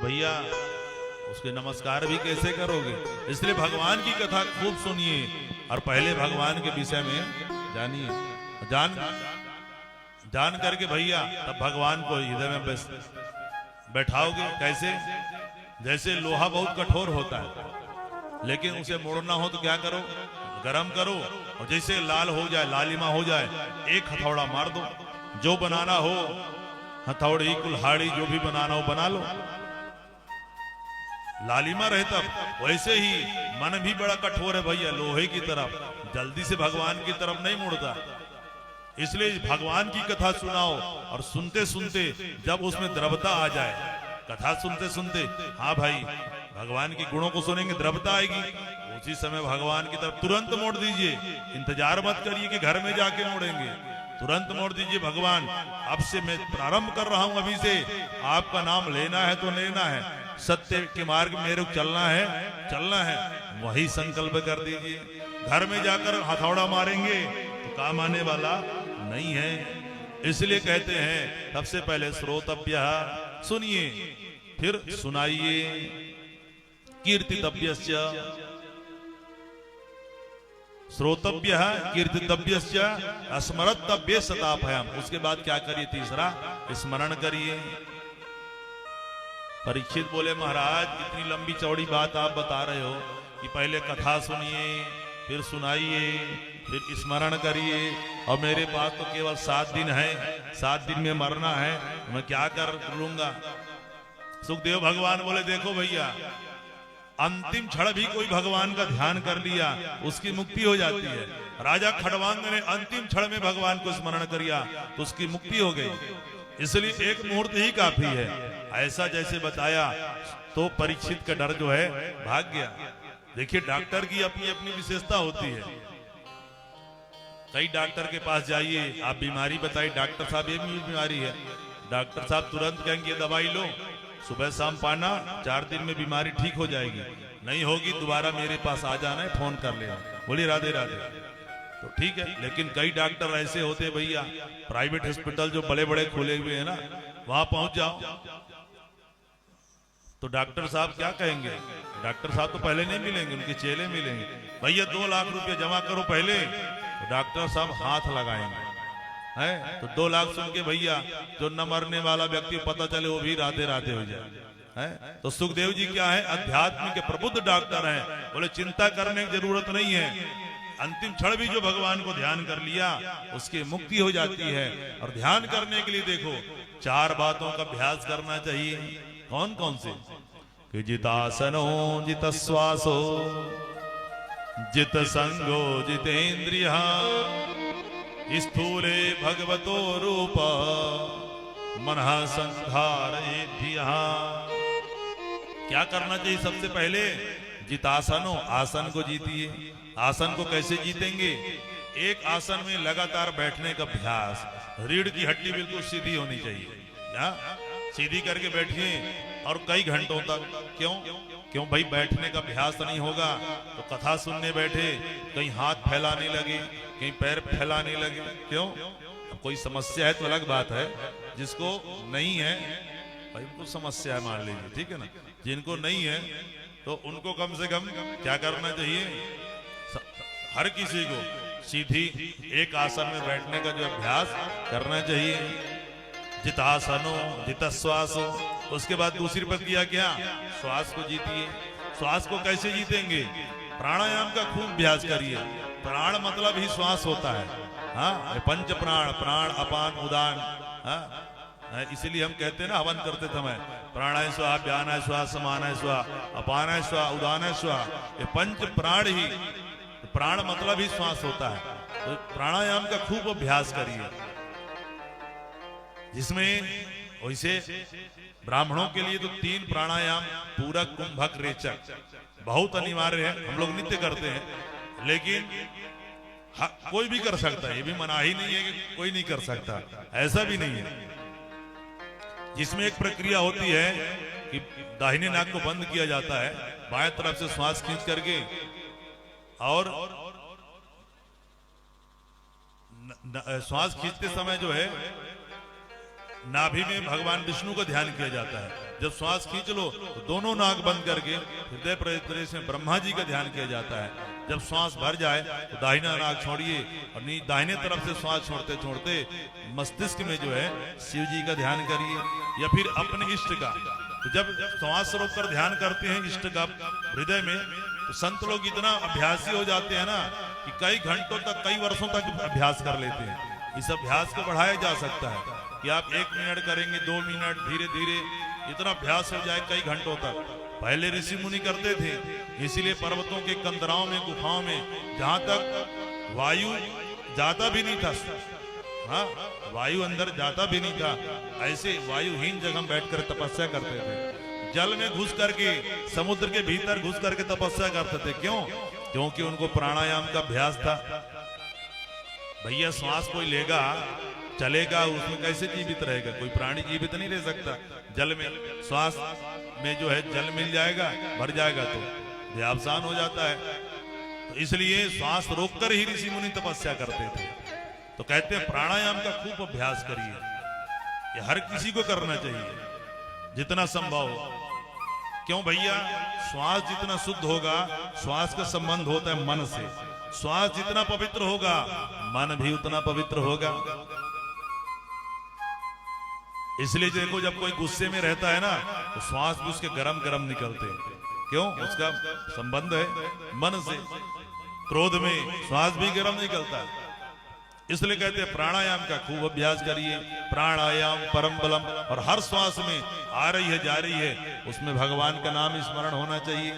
भैया उसके नमस्कार भी कैसे करोगे। इसलिए भगवान की कथा खूब सुनिए और पहले भगवान के विषय में जानिए। जान करके भैया तब भगवान को हृदय में बैठाओगे। कैसे? जैसे लोहा बहुत कठोर होता है, लेकिन उसे मोड़ना हो तो क्या करो? गरम करो, और जैसे लाल हो जाए, लालिमा हो जाए, एक हथौड़ा मार दो। जो बनाना हो, हथौड़ी कुल्हाड़ी जो भी बनाना हो बना लो, लालिमा रहे तब। वैसे ही मन भी बड़ा कठोर है भैया, लोहे की तरफ, जल्दी से भगवान की तरफ नहीं मुड़ता। इसलिए भगवान की कथा सुनाओ, और सुनते सुनते जब उसमें द्रवता आ जाए, कथा सुनते सुनते, हाँ भाई भगवान के गुणों को सुनेंगे, द्रवता आएगी, उसी समय भगवान की तरफ तुरंत मोड़ दीजिए। इंतजार मत करिए कि घर में जाके मोड़ेंगे, तुरंत मोड़ दीजिए। भगवान अब से मैं प्रारंभ कर रहा हूं, अभी से आपका नाम लेना है तो लेना है, सत्य के मार्ग में मेरे को चलना है, वही संकल्प कर दीजिए। घर में जाकर हथौड़ा मारेंगे तो काम आने वाला नहीं है। इसलिए कहते हैं सबसे पहले श्रोतव्य, सुनिए, फिर सुनाइए। कीर्तितव्यस्य, श्रोतव्य, कीर्तितव्यस्य, स्मरतव्य सताभयम। उसके बाद क्या करिए? तीसरा, स्मरण करिए। परीक्षित बोले महाराज इतनी लंबी चौड़ी बात आप बता रहे हो कि पहले कथा सुनिए, फिर सुनाइए, फिर स्मरण करिए, और मेरे पास तो केवल 7 दिन है, 7 दिन में मरना है, मैं क्या कर लूंगा? सुखदेव भगवान बोले देखो भैया, अंतिम क्षण भी कोई भगवान का ध्यान कर लिया उसकी मुक्ति हो जाती है। राजा खड़वांग ने अंतिम क्षण में भगवान को स्मरण किया तो उसकी मुक्ति हो गई। इसलिए एक मुहूर्त ही काफी है। ऐसा जैसे बताया तो परीक्षित का डर जो है भाग गया। देखिए डॉक्टर की अपनी अपनी विशेषता होती है। कई डॉक्टर के पास जाइए, आप बीमारी बताइए, डॉक्टर साहब ये भी बीमारी है, डॉक्टर साहब तुरंत कहेंगे दवाई लो, सुबह शाम पाना, 4 दिन में बीमारी ठीक हो जाएगी, नहीं होगी दोबारा मेरे पास आ जाना है, फोन कर लेना, बोलिए राधे राधे। तो ठीक है, लेकिन कई डॉक्टर ऐसे होते भैया, प्राइवेट हॉस्पिटल जो बड़े बड़े खुले हुए हैं ना, वहां पहुंच जाओ तो डॉक्टर साहब क्या कहेंगे? डॉक्टर साहब तो पहले नहीं मिलेंगे, उनके चेले मिलेंगे। भैया 2 लाख रुपए जमा करो पहले, तो डॉक्टर साहब हाथ लगाएंगे, है तो 2 लाख सुन के भैया जो न मरने वाला व्यक्ति पता चले वो भी राधे राधे हो जाए, है? तो सुखदेव जी क्या है? अध्यात्म के प्रबुद्ध डॉक्टर हैं। बोले चिंता करने की जरूरत नहीं है, अंतिम क्षण भी जो भगवान को ध्यान कर लिया उसकी मुक्ति हो जाती है। और ध्यान करने के लिए देखो 4 बातों का अभ्यास करना चाहिए। कौन कौन से? कि जितासनो जित श्वासो जित संगो जितेन्द्रिय स्थूले भगवतो रूप मनः संधारयेद्धियः। क्या करना चाहिए? सबसे पहले जितासनो, आसन को जीतिए। आसन को कैसे जीतेंगे? एक आसन में लगातार बैठने का अभ्यास। रीढ़ की हड्डी बिल्कुल सीधी होनी चाहिए, या सीधी करके बैठिए और कई घंटों तक। क्यों भाई? बैठने का अभ्यास नहीं होगा तो कथा सुनने बैठे, कहीं हाथ फैलाने लगे, कहीं पैर फैलाने लगे। क्यों? अब कोई समस्या है तो अलग बात है, जिसको नहीं है भाई उनको समस्या है मान लीजिए, ठीक है ना। जिनको नहीं है तो उनको कम से कम क्या करना चाहिए? हर किसी को सीधी एक आसन में बैठने का जो अभ्यास करना चाहिए। जितासनो जित श्वासो। उसके बाद दूसरी प्रक्रिया क्या? श्वास को जीतिए। श्वास को कैसे जीतेंगे? प्राणायाम का खूब अभ्यास करिए। प्राण मतलब ही श्वास होता है, हाँ, 5 प्राण, प्राण अपान उदान, हाँ? इसीलिए हम कहते हैं ना हवन करते समय, प्राणाय स्वा, व्यानाय स्वा, समानाय स्वा, अपानाय स्वा, उदानाय स्वा, ये 5 प्राण ही, प्राण मतलब ही श्वास होता है। तो प्राणायाम का खूब अभ्यास करिए, जिसमें वैसे ब्राह्मणों के लिए तो 3 प्राणायाम, पूरक, कुंभक, रेचक बहुत अनिवार्य है, हम लोग नित्य करते हैं, लेकिन कोई भी कर सकता है, ये भी मनाही नहीं है कि कोई नहीं कर सकता, ऐसा भी नहीं है। जिसमें एक प्रक्रिया होती है कि दाहिने नाक को बंद किया जाता है, बाएं तरफ से श्वास खींच करके, और श्वास खींचते समय जो है नाभि में भगवान विष्णु का ध्यान किया जाता है। जब श्वास खींच लो तो दोनों नाक बंद करके हृदय प्रदेश में ब्रह्मा जी का ध्यान किया जाता है। जब श्वास भर जाए तो दाहिना नाक छोड़िए और दाहिने तरफ से श्वास छोड़ते छोड़ते मस्तिष्क में जो है शिव जी का ध्यान करिए या फिर अपने इष्ट का। तो जब श्वास रोककर ध्यान करते हैं इष्ट का हृदय में, तो संत लोग इतना अभ्यासी हो जाते हैं ना कि कई घंटों तक, कई वर्षों तक अभ्यास कर लेते हैं। इस अभ्यास को बढ़ाया जा सकता है कि आप 1 मिनट करेंगे, 2 मिनट, धीरे धीरे इतना अभ्यास हो जाए कई घंटों तक। पहले ऋषि मुनि करते थे, इसीलिए पर्वतों के कंदराओं में, गुफाओं में जहां तक वायु जाता भी नहीं था, हाँ वायु अंदर जाता भी नहीं था, ऐसे वायुहीन जगह में बैठकर तपस्या करते थे। जल में घुस करके, समुद्र के भीतर घुस करके तपस्या करते थे। क्यों? क्योंकि उनको प्राणायाम का अभ्यास था। भैया श्वास कोई लेगा, चलेगा, उसमें कैसे जीवित रहेगा? कोई प्राणी जीवित नहीं रह सकता। जल में, श्वास में जो है जल मिल जाएगा, भर जाएगा तो देहावसान हो जाता है। तो इसलिए श्वास रोककर ही ऋषि मुनि तपस्या करते थे। तो कहते हैं प्राणायाम का खूब अभ्यास करिए, ये हर किसी को करना चाहिए जितना संभव हो। क्यों भैया? श्वास जितना शुद्ध होगा, श्वास का संबंध होता है मन से। श्वास जितना पवित्र होगा, मन भी उतना पवित्र होगा। इसलिए देखो, जब कोई गुस्से में रहता है ना तो श्वास भी उसके गरम गरम निकलते हैं। क्यों? उसका संबंध है मन से। क्रोध में श्वास भी गरम निकलता है। इसलिए कहते हैं प्राणायाम का खूब अभ्यास करिए। प्राणायाम परम बलम, और हर श्वास में आ रही है, जा रही है, उसमें भगवान का नाम स्मरण होना चाहिए।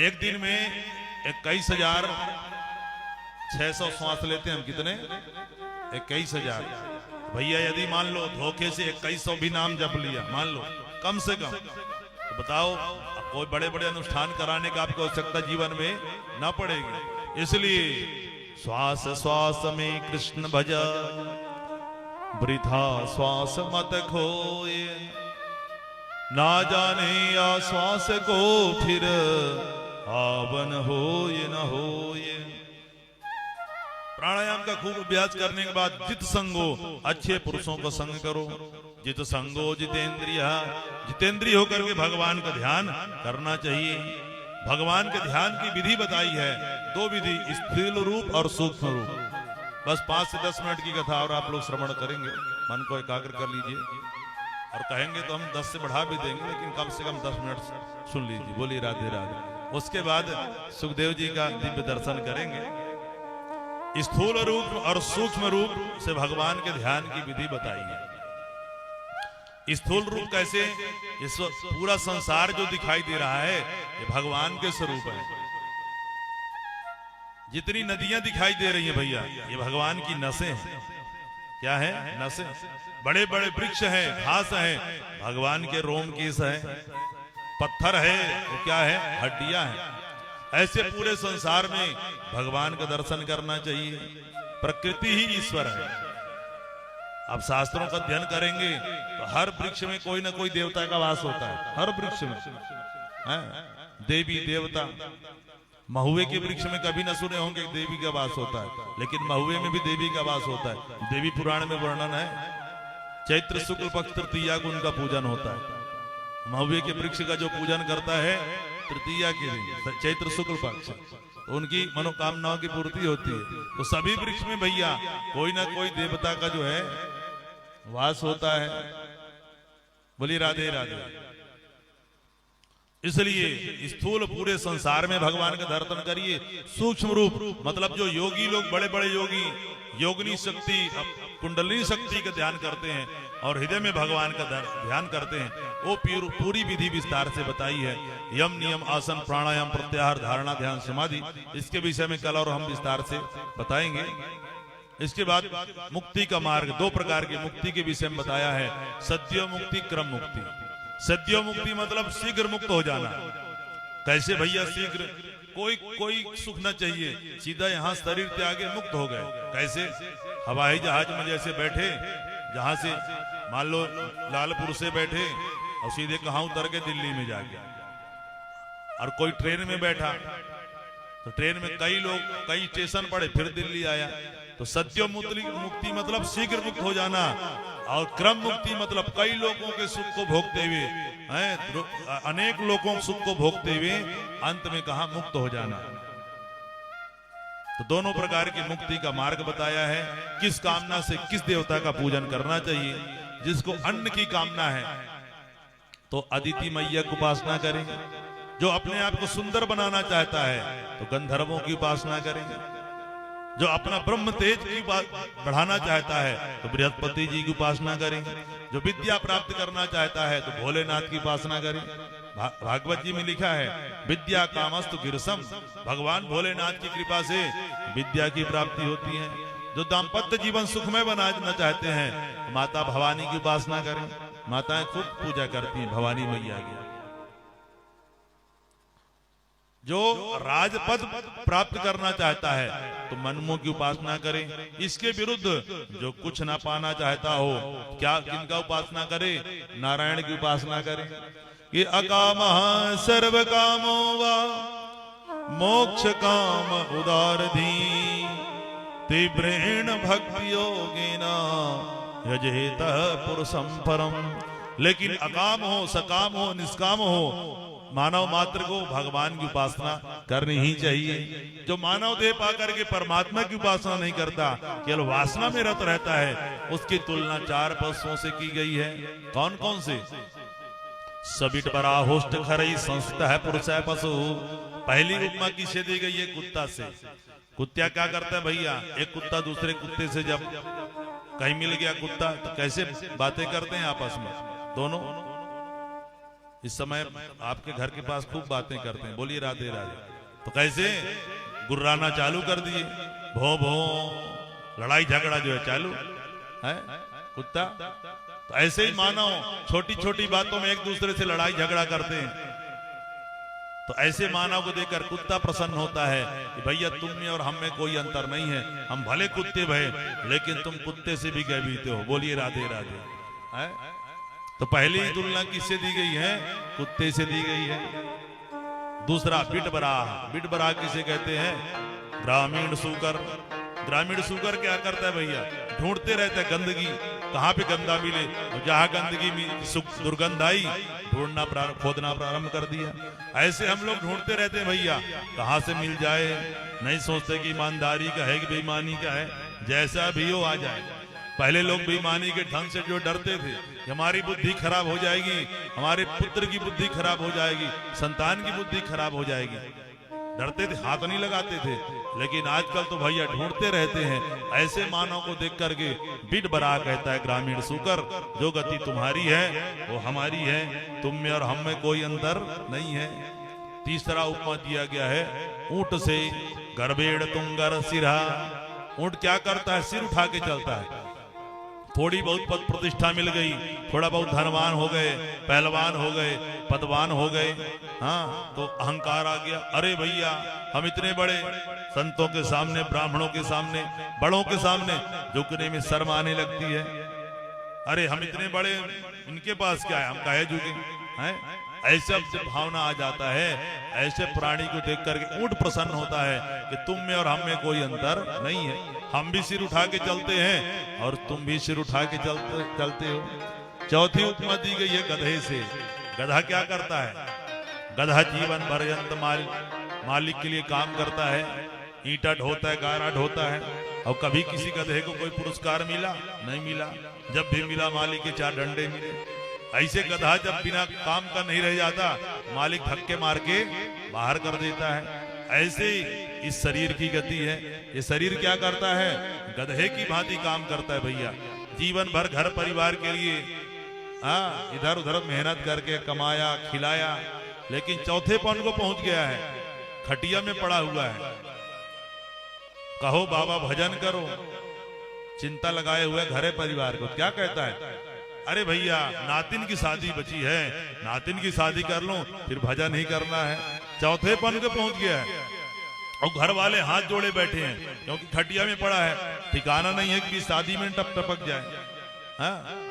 एक दिन में 21,600 श्वास लेते हैं हम। कितने? 21,000। भैया यदि मान लो धोखे से 2100 भी नाम जप लिया, मान लो कम से कम, तो बताओ कोई बड़े बड़े अनुष्ठान कराने का आपको आवश्यकता जीवन में ना पड़ेगी। इसलिए श्वास श्वास में कृष्ण भज, वृथा श्वास मत खोए, ना जाने या श्वास को फिर आवन होए न होए। प्राणायाम का खूब अभ्यास करने के बाद जित संगो, अच्छे पुरुषों का संग करो। जित संगो जितेंद्रिय, जितेंद्रिय होकर के भगवान का ध्यान करना चाहिए। भगवान के ध्यान की विधि बताई है, 2 विधि, स्थूल रूप और सूक्ष्म रूप। बस 5 से 10 मिनट की कथा और आप लोग श्रवण करेंगे, मन को एकाग्र कर लीजिए। और कहेंगे तो हम 10 से बढ़ा भी देंगे, लेकिन कम से कम 10 मिनट सुन लीजिए। बोलिए राधे राधे। उसके बाद सुखदेव जी का दिव्य दर्शन करेंगे। स्थूल रूप और सूक्ष्म रूप से भगवान के ध्यान की विधि बताई है। स्थूल रूप कैसे? इस पूरा संसार जो दिखाई दे रहा है ये भगवान के स्वरूप है। जितनी नदियां दिखाई दे रही हैं भैया, ये भगवान की नसें हैं। क्या है? नसें। बड़े बड़े वृक्ष हैं, घास है, भगवान के रोम केश है। पत्थर है, वो क्या है? हड्डियां हैं। ऐसे पूरे संसार में भगवान का दर्शन करना चाहिए। प्रकृति ही ईश्वर है। अब शास्त्रों का अध्ययन करेंगे तो हर वृक्ष में कोई ना कोई देवता का वास होता है। हर वृक्ष में है? देवी देवता। महुए के वृक्ष में कभी न सुने होंगे देवी का वास होता है, लेकिन महुए में भी देवी का वास होता है। देवी पुराण में वर्णन है, चैत्र शुक्ल पक्ष तृतीया को उनका पूजन होता है। महुए के वृक्ष का जो पूजन करता है तृतीया के दिन, चैत्र शुक्ल पक्ष, तो उनकी मनोकामनाओं की पूर्ति होती है। तो सभी वृक्ष में भैया कोई ना कोई देवता का जो है वास होता है। बोलिए राधे राधे। इसलिए स्थूल पूरे संसार में भगवान का दर्शन करिए। सूक्ष्म रूप मतलब जो योगी लोग, बड़े बड़े योगी योगिनी शक्ति, कुंडलिनी शक्ति का ध्यान करते हैं और हृदय में भगवान का ध्यान करते हैं, वो पूरी विधि विस्तार से बताई है। यम नियम आसन प्राणायाम प्रत्याहार धारणा ध्यान समाधि, इसके विषय में कल और हम विस्तार से बताएंगे। इसके बाद मुक्ति का मार्ग, 2 प्रकार की मुक्ति के विषय में बताया है। सद्यो मुक्ति, क्रम मुक्ति। सद्यो मुक्ति मतलब शीघ्र मुक्त हो जाना। कैसे भैया शीघ्र? कोई सुख न चाहिए, सीधा यहाँ शरीर त्यागे मुक्त हो गए। कैसे? हवाई जहाज में जैसे बैठे, जहां से मान लो लालपुर से बैठे और सीधे कहां उतर के दिल्ली में जाके, और कोई ट्रेन में बैठा तो ट्रेन में कई लोग, कई स्टेशन पड़े, फिर दिल्ली आया। तो सत्य मुक्ति मतलब शीघ्र मुक्त हो जाना। और क्रम मुक्ति मतलब कई लोगों के सुख को भोगते हुए, अनेक लोगों सुख को भोगते हुए अंत में कहा मुक्त हो जाना। तो दोनों प्रकार की मुक्ति का मार्ग बताया है। किस कामना से किस देवता का पूजन करना चाहिए। जिसको अन्न की कामना है तो अदिति मैया की उपासना करेंगे। जो अपने आप को सुंदर बनाना चाहता है तो गंधर्वों की उपासना करेंगे। जो अपना ब्रह्म तेज की बढ़ाना चाहता है तो बृहस्पति जी की उपासना करेंगे। जो विद्या प्राप्त करना चाहता है तो भोलेनाथ की उपासना करेंगे। भागवत जी में लिखा है विद्या कामस्तु गिरसम, भगवान भोलेनाथ की कृपा से विद्या की प्राप्ति होती है। जो दाम्पत्य जीवन सुखमय बनाना चाहते हैं तो माता भवानी की उपासना करें। माताएं खूब पूजा करती हैं भवानी मैया की। जो राजपद प्राप्त करना चाहता है तो मनमोह की उपासना करें। इसके विरुद्ध जो कुछ ना पाना चाहता हो, क्या किनका उपासना करे? नारायण की उपासना करें। कि अकामः सर्व कामो वा मोक्ष काम उदारधी तीव्रेण भक्ति योगेन यजेत पुरुषं परम। लेकिन अकाम हो, सकाम हो, निष्काम हो, मानव मात्र को भगवान की उपासना करनी ही चाहिए। जो मानव देह पाकर के परमात्मा की उपासना नहीं करता, केवल वासना में रत रहता है, उसकी तुलना 4 पशुओं से की गई है। कौन कौन से? सबिट बरा होस्ट खरई संस्थ है पुरुष है पशु। पहली उपमा किसे दी गई है? कुत्ता से। कुत्ता क्या करता है भैया? एक कुत्ता दूसरे कुत्ते से जब कहीं मिल गया कुत्ता तो कैसे बातें करते हैं आपस में दोनों। इस समय आपके घर के पास खूब बातें करते हैं, बोलिए राधे राधे। तो कैसे गुर्राना चालू कर दिए, भो भो, लड़ाई झगड़ा जो है चालू है कुत्ता। तो ऐसे ही मानो छोटी छोटी बातों में एक दूसरे से लड़ाई झगड़ा करते हैं। तो ऐसे मानव को देखकर कुत्ता प्रसन्न होता है कि भैया तुम में और हम में कोई अंतर नहीं है। हम भले कुत्ते भय लेकिन तुम कुत्ते से भी गए हो। बोलिए राधे राधे है? तो पहली तुलना किससे दी गई है? कुत्ते से दी गई है। दूसरा बिटबराह। बिटबराह किसे कहते हैं? ग्रामीण सूकर। ग्रामीण सूकर क्या करता है भैया? ढूंढते रहता है गंदगी, कहाँ पे गंदा मिले। जहां गंदगी दुर्गंध आई, खोदना प्रारंभ कर दिया। ऐसे हम लोग ढूंढते रहते हैं भैया, कहाँ से मिल जाए। नहीं सोचते कि ईमानदारी का है कि बेईमानी का है, जैसा भी हो आ जाए। पहले लोग बेईमानी के ढंग से जो डरते थे कि हमारी बुद्धि खराब हो जाएगी, हमारे पुत्र की बुद्धि खराब हो जाएगी, संतान की बुद्धि खराब हो जाएगी, डरते थे, हाथ नहीं लगाते थे। लेकिन आजकल तो भैया ढूंढते रहते हैं। ऐसे मानव को देख करके बिट बरा कहता है ग्रामीण सूकर, जो गति तुम्हारी है वो हमारी है, तुम में और हम में कोई अंतर नहीं है। तीसरा उपमा दिया गया है ऊंट से। गर्भेड़ तुंगर सिरा। ऊंट क्या करता है? सिर उठा के चलता है। थोड़ी बहुत पद प्रतिष्ठा मिल गई, थोड़ा बहुत धनवान हो गए, पहलवान हो गए, पदवान हो गए, हाँ तो अहंकार आ गया। अरे भैया हम इतने बड़े, संतों के सामने, ब्राह्मणों के सामने, बड़ों के सामने झुकने में शर्म आने लगती है। अरे हम इतने बड़े, इनके पास क्या है, हम काहे झुके हैं? ऐसा जब भावना आ जाता है, ऐसे प्राणी को देख करके ऊंट प्रसन्न होता है कि तुम में और हम में कोई अंतर नहीं है। हम भी सिर उठा के चलते हैं और तुम भी सिर उठा के चलते हो। चौथी उपमा दी गई है गधे से। गधा क्या करता है? गधा जीवन भर यंत्र मालिक के लिए काम करता है, ईंटा ढोता है, गारा ढोता है। और कभी किसी गधे को कोई पुरस्कार मिला? नहीं मिला। जब भी मिला मालिक के 4 डंडे मिले। ऐसे गधा जब बिना काम का नहीं रह जाता, मालिक धक्के मार के बाहर कर देता है। ऐसे इस शरीर की गति है। ये शरीर क्या करता है? गधे की भांति काम करता है भैया। जीवन भर घर परिवार के लिए इधर उधर मेहनत करके कमाया, खिलाया, लेकिन चौथे पन को पहुंच गया है, खटिया में पड़ा हुआ है। कहो बाबा भजन करो, चिंता लगाए हुए घरे परिवार को। क्या कहता है? अरे भैया नातिन की शादी बची है, नातिन की शादी कर लो, फिर भजन ही करना है। चौथे पन को पहुंच गया है और घर वाले हाथ जोड़े बैठे हैं क्योंकि खटिया में पड़ा है, ठिकाना नहीं है कि शादी में टपक जाए।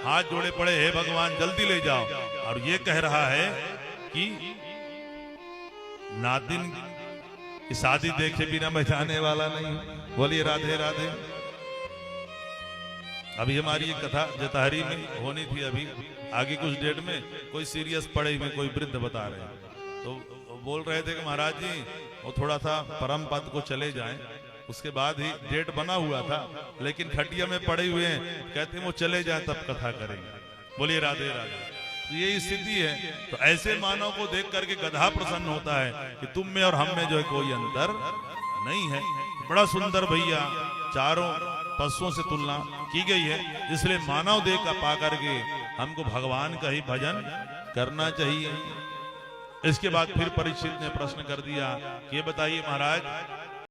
हाथ जोड़े पड़े, हे भगवान जल्दी ले जाओ। और ये कह रहा है कि नातिन की शादी देखे बिना बचाने वाला नहीं। बोलिए राधे राधे। अभी हमारी एक कथा जताहरी में होनी थी, अभी आगे कुछ डेट में कोई सीरियस पड़े हुए कोई वृद्ध बता रहे हैं, तो बोल रहे थे कि महाराज जी वो थोड़ा सा परम पद को चले जाएं, उसके बाद ही डेट बना हुआ था लेकिन खटिया में पड़े हुए हैं, कहते हैं वो चले जाएं तब कथा करेंगे। बोलिए राधे राधे। तो यही स्थिति है। तो ऐसे मानव को देख करके गधा प्रसन्न होता है कि तुम में और हम में जो है कोई अंतर नहीं है। बड़ा सुंदर भैया चारों पशुओं से तुलना की गई है, इसलिए मानव देह का पा करके हमको भगवान का ही भजन करना चाहिए। इसके बाद फिर परीक्षित ने प्रश्न कर दिया कि ये बताइए महाराज